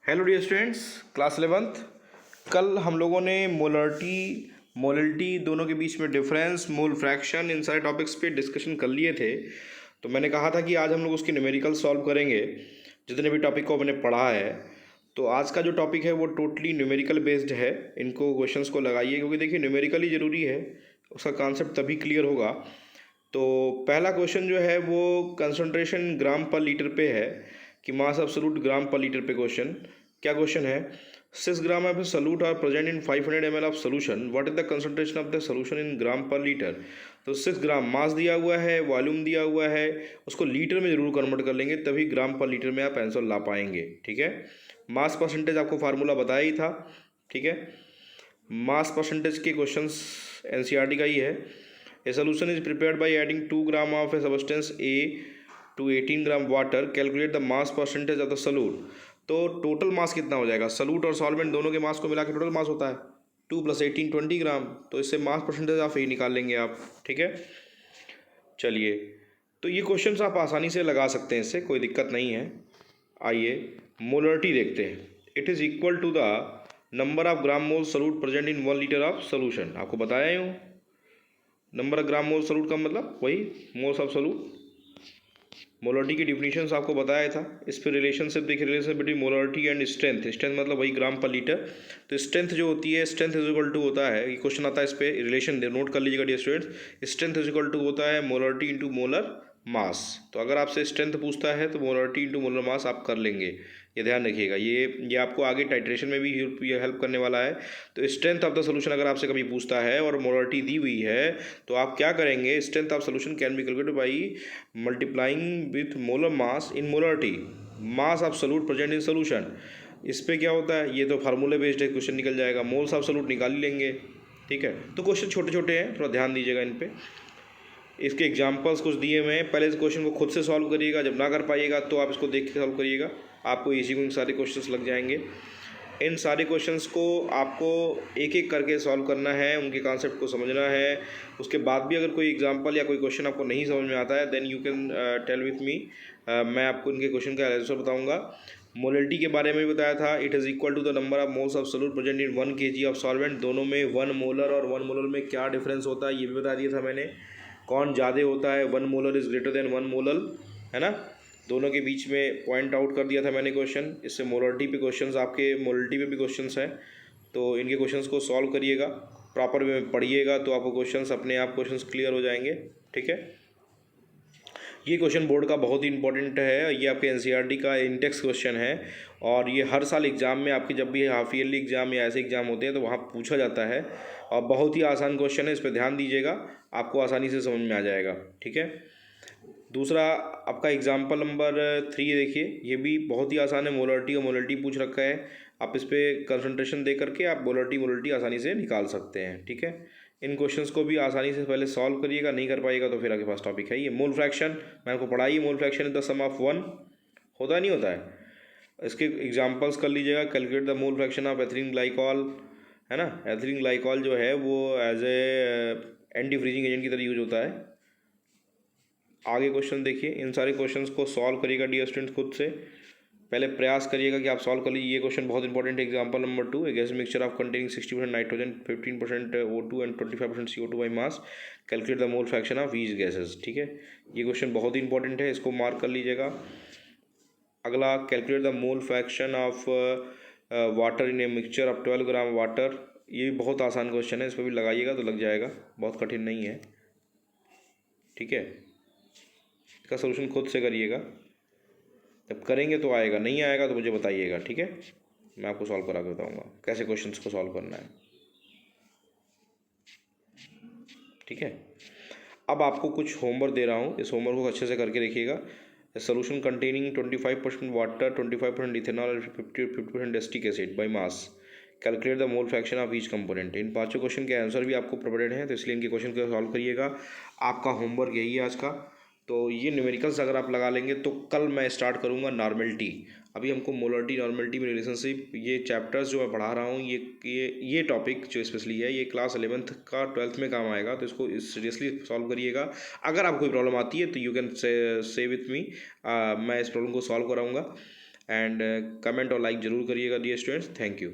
Hello dear students, class 11th। कल हम लोगों ने मोलरिटी दोनों के बीच में डिफरेंस, मोल फ्रैक्शन, इन सारे टॉपिक्स पे डिस्कशन कर लिए थे। तो मैंने कहा था कि आज हम लोग उसकी न्यूमेरिकल सॉल्व करेंगे, जितने भी टॉपिक को हमने पढ़ा है। तो आज का जो टॉपिक है वो टोटली न्यूमेरिकल बेस्ड है। इनको क्वेश्चंस को लगाइए, क्योंकि देखिए न्यूमेरिकली ज़रूरी है, उसका कॉन्सेप्ट तभी क्लियर होगा। तो पहला क्वेश्चन जो है वो कंसंट्रेशन ग्राम पर लीटर पे है, कि मास एब्सोल्यूट ग्राम पर लीटर पे। क्वेश्चन क्या क्वेश्चन है? 6 gram of solute are present in 500 ml of solution, what is the concentration of the solution in gram per litre. तो 6 ग्राम मास दिया हुआ है, वॉल्यूम दिया हुआ है, उसको लीटर में जरूर कन्वर्ट कर लेंगे, तभी ग्राम पर लीटर में आप आंसर ला पाएंगे। ठीक है, मास परसेंटेज आपको फार्मूला बताया ही था। ठीक है, मास परसेंटेज के क्वेश्चंस एनसीईआरटी का ही है। A solution is prepared by adding 2 gram of a substance A to 18 gram water. Calculate the mass percentage of the solute. तो टोटल मास कितना हो जाएगा? सलूट और सॉल्वेंट दोनों के मास को मिला के टोटल मास होता है 2 + 18 20 ग्राम। तो इससे मास परसेंटेज आप यही निकाल लेंगे आप। ठीक है, चलिए, तो ये क्वेश्चंस आप आसानी से लगा सकते हैं, इससे कोई दिक्कत नहीं है। आइए मोलरिटी देखते हैं। It is equal to the number of gram mole solute present in 1 litre of solution. आपको बताया ही हूँ, number of gram mole solute का मतलब वही मोल्स ऑफ सॉल्यूट। मोलरिटी की डिफिनीशंस आपको बताया था। इस पर रिलेशनशिप देखिए, relationship between molarity and strength. Strength मतलब वही ग्राम पर लीटर। तो स्ट्रेंथ जो होती है, स्ट्रेंथ इज इक्वल टू होता है, ये क्वेश्चन आता है, इस पर रिलेशन नोट कर लीजिएगा dear students. Strength is equal to होता है मोलरिटी इंटू मोलर मास। तो अगर आपसे स्ट्रेंथ पूछता है तो मोलरिटी इंटू मोलर मास आप कर लेंगे, ये ध्यान रखिएगा। ये आपको आगे टाइट्रेशन में भी ये हेल्प करने वाला है। तो स्ट्रेंथ ऑफ द सोल्यूशन अगर आपसे कभी पूछता है और मोलरिटी दी हुई है, तो आप क्या करेंगे? Strength of solution can be calculated by multiplying with molar mass in molarity, mass of solute present in solution. इस पर क्या होता है, ये तो फार्मूले बेस्ड है, क्वेश्चन निकल जाएगा, मोल्स ऑफ सोल्यूट निकाल ही लेंगे। ठीक है, तो क्वेश्चन छोटे छोटे हैं, थोड़ा ध्यान दीजिएगा इन पे। इसके एग्जांपल्स कुछ दिए हुए हैं, पहले इस क्वेश्चन को खुद से सॉल्व करिएगा, जब ना कर पाइएगा तो आप इसको देख के सॉल्व करिएगा, आपको इजी गोइंग सारे क्वेश्चंस लग जाएंगे। इन सारे क्वेश्चंस को आपको एक एक करके सॉल्व करना है, उनके कॉन्सेप्ट को समझना है। उसके बाद भी अगर कोई एग्जांपल या कोई क्वेश्चन आपको नहीं समझ में आता है, then you can tell with me, मैं आपको इनके क्वेश्चन का आंसर बताऊंगा। मोलरिटी के बारे में भी बताया था, it is equal to the number of moles of solute present in 1 kg of solvent. दोनों में 1 मोलर और 1 मोलर में क्या डिफरेंस होता है ये भी बता दिया था मैंने। कौन ज़्यादा होता है, 1 molar is greater than 1 molar, है ना। दोनों के बीच में पॉइंट आउट कर दिया था मैंने क्वेश्चन। इससे मोलरिटी पे क्वेश्चंस, आपके मोलरिटी पे भी क्वेश्चंस हैं, तो इनके क्वेश्चंस को सॉल्व करिएगा, प्रॉपर वे में पढ़िएगा, तो आपको क्वेश्चंस अपने आप क्वेश्चंस क्लियर हो जाएंगे। ठीक है, ये क्वेश्चन बोर्ड का बहुत ही इंपॉर्टेंट है, ये आपके एनसीईआरटी का इंडेक्स क्वेश्चन है, और ये हर साल एग्जाम में आपकी जब भी हाफ ईयरली एग्जाम या ऐसे एग्जाम होते हैं तो वहाँ पूछा जाता है, और बहुत ही आसान क्वेश्चन है, इस पर ध्यान दीजिएगा, आपको आसानी से समझ में आ जाएगा। ठीक है, दूसरा आपका एग्जाम्पल नंबर 3 देखिए, ये भी बहुत ही आसान है, मोलरिटी और मोलरिटी पूछ रखा है। आप इस पर कंसंट्रेशन दे करके आप मोलरिटी आसानी से निकाल सकते हैं। ठीक है, इन क्वेश्चंस को भी आसानी से पहले सॉल्व करिएगा, नहीं कर पाइएगा तो फिर आपके पास टॉपिक है ये मोल फ्रैक्शन। मैं आपको पढ़ाई, mole fraction is the sum of 1, होता नहीं होता है। इसके एग्जांपल्स कर लीजिएगा। Calculate the mole fraction of ethylene glycol, है ना। एथिलीन ग्लाइकॉल जो है वो as a anti freezing agent की तरह यूज होता है। आगे क्वेश्चन देखिए, इन सारे क्वेश्चंस को सॉल्व करिएगा डियर स्टूडेंट्स खुद से, पहले प्रयास करिएगा कि आप सॉल्व कर लीजिए। ये क्वेश्चन बहुत इंपॉर्टेंट है। Example number 2, A gas mixture of containing 60% nitrogen, 15% O2 and 25% CO2 by mass, calculate the mole fraction of each gases. ठीक है, ये क्वेश्चन बहुत ही इंपॉर्टेंट है, इसको मार्क कर लीजिएगा। अगला, calculate the mole fraction of water in a mixture of 12 gram water. ये भी बहुत आसान क्वेश्चन है, इस पर भी लगाइएगा तो लग जाएगा, बहुत कठिन नहीं है। ठीक है, इसका सोल्यूशन खुद से करिएगा, जब करेंगे तो आएगा, नहीं आएगा तो मुझे बताइएगा। ठीक है, मैं आपको सॉल्व करा के बताऊंगा कैसे क्वेश्चंस को सॉल्व करना है। ठीक है, अब आपको कुछ होमवर्क दे रहा हूँ, इस होमवर्क को अच्छे से करके देखिएगा। सोल्यूशन कंटेनिंग 25% वाटर, 25% इथेनॉल और 50% acetic acid by mass, calculate the mole fraction of each component. इन पांचों क्वेश्चन के आंसर भी आपको प्रोवाइडेड हैं, तो इसलिए इनके क्वेश्चन को सॉल्व करिएगा। आपका होमवर्क यही है आज का। तो ये न्यूमेरिकल्स अगर आप लगा लेंगे तो कल मैं स्टार्ट करूँगा नॉर्मेलिटी। अभी हमको मोलरिटी नॉर्मेलिटी में रिलेशनशिप, ये चैप्टर्स जो मैं पढ़ा रहा हूँ, ये टॉपिक जो स्पेशली है, ये क्लास 11th का 12th में काम आएगा, तो इसको सीरियसली सॉल्व करिएगा। अगर आपको कोई प्रॉब्लम आती है तो you can say with me, मैं इस प्रॉब्लम को सॉल्व कराऊंगा। एंड कमेंट और लाइक ज़रूर करिएगा डियर स्टूडेंट्स। Thank you.